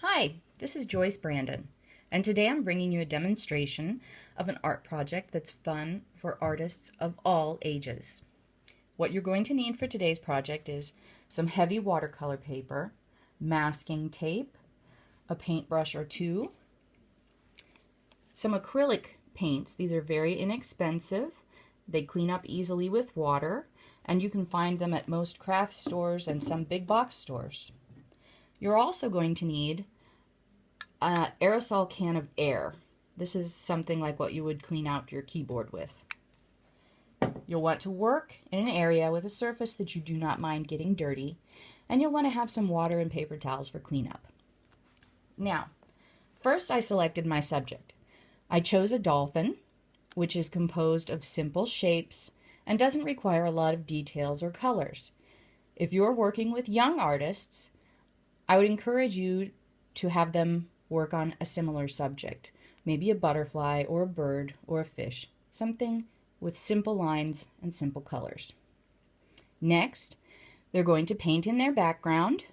Hi, this is Joyce Brandon, and today I'm bringing you a demonstration of an art project that's fun for artists of all ages. What you're going to need for today's project is some heavy watercolor paper, masking tape, a paintbrush or two, some acrylic paints. These are very inexpensive. They clean up easily with water, and you can find them at most craft stores and some big box stores. You're also going to need an aerosol can of air. This is something like what you would clean out your keyboard with. You'll want to work in an area with a surface that you do not mind getting dirty, and you'll want to have some water and paper towels for cleanup. Now, first I selected my subject. I chose a dolphin, which is composed of simple shapes and doesn't require a lot of details or colors. If you're working with young artists, I would encourage you to have them work on a similar subject, maybe a butterfly or a bird or a fish, something with simple lines and simple colors. Next, they're going to paint in their background,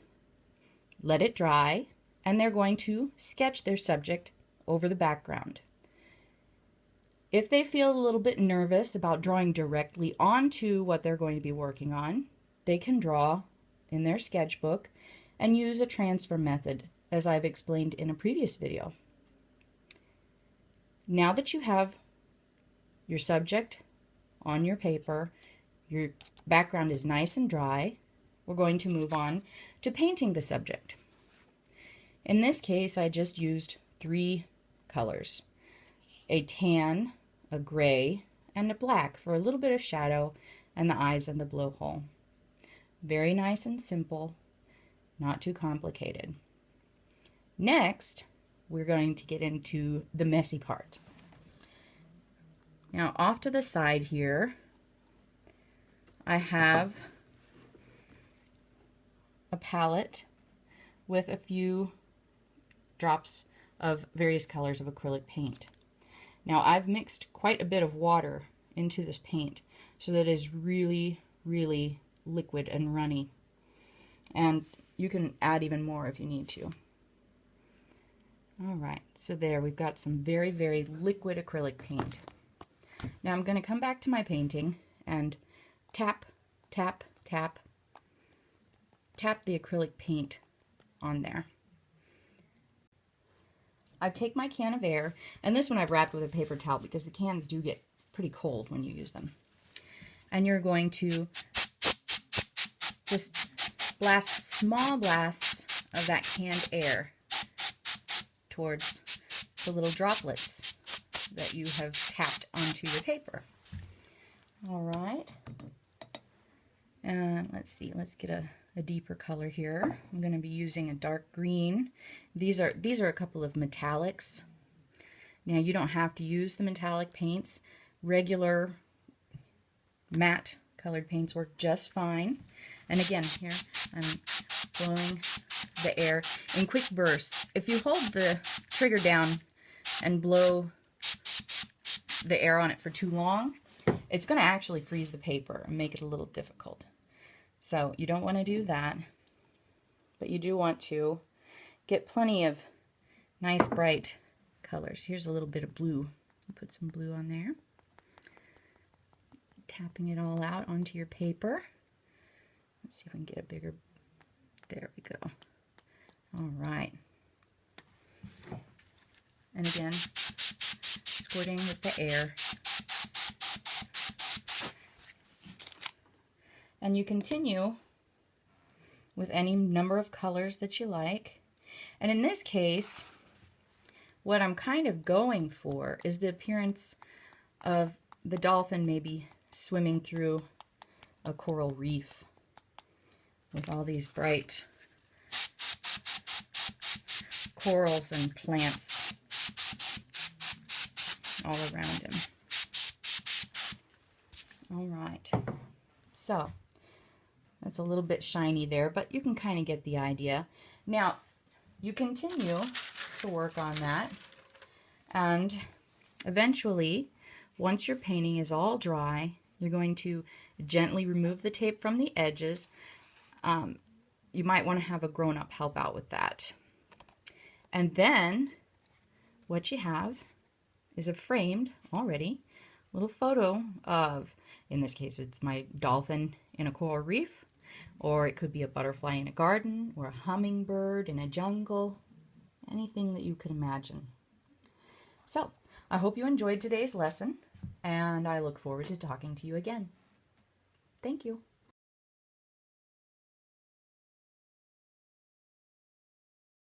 let it dry, and they're going to sketch their subject over the background. If they feel a little bit nervous about drawing directly onto what they're going to be working on, they can draw in their sketchbook and use a transfer method, as I've explained in a previous video. Now that you have your subject on your paper, your background is nice and dry, we're going to move on to painting the subject. In this case, I just used 3 colors: a tan, a gray, and a black for a little bit of shadow and the eyes and the blowhole. Very nice and simple. Not too complicated. Next, we're going to get into the messy part. Now, off to the side here, I have a palette with a few drops of various colors of acrylic paint. Now, I've mixed quite a bit of water into this paint so that it is really, really liquid and runny. And you can add even more if you need to. All right, so there we've got some very, very liquid acrylic paint. Now I'm going to come back to my painting and tap, tap, tap, tap the acrylic paint on there. I take my can of air, and this one I've wrapped with a paper towel because the cans do get pretty cold when you use them. And you're going to just blast small blasts of that canned air towards the little droplets that you have tapped onto your paper. All right. And let's see, let's get a deeper color here. I'm going to be using a dark green. These are a couple of metallics. Now, you don't have to use the metallic paints. Regular matte colored paints work just fine. And again, here I'm blowing the air in quick bursts. If you hold the trigger down and blow the air on it for too long, it's going to actually freeze the paper and make it a little difficult. So you don't want to do that, but you do want to get plenty of nice bright colors. Here's a little bit of blue. Put some blue on there. Tapping it all out onto your paper. Let's see if we can get a bigger, there we go. All right. And again, squirting with the air. And you continue with any number of colors that you like. And in this case, what I'm kind of going for is the appearance of the dolphin maybe swimming through a coral reef with all these bright corals and plants all around him. All right, so that's a little bit shiny there, but you can kind of get the idea. Now, you continue to work on that, and eventually, once your painting is all dry, you're going to gently remove the tape from the edges. You might want to have a grown-up help out with that. And then what you have is a framed, already, little photo of, in this case, it's my dolphin in a coral reef, or it could be a butterfly in a garden, or a hummingbird in a jungle, anything that you can imagine. So, I hope you enjoyed today's lesson, and I look forward to talking to you again. Thank you.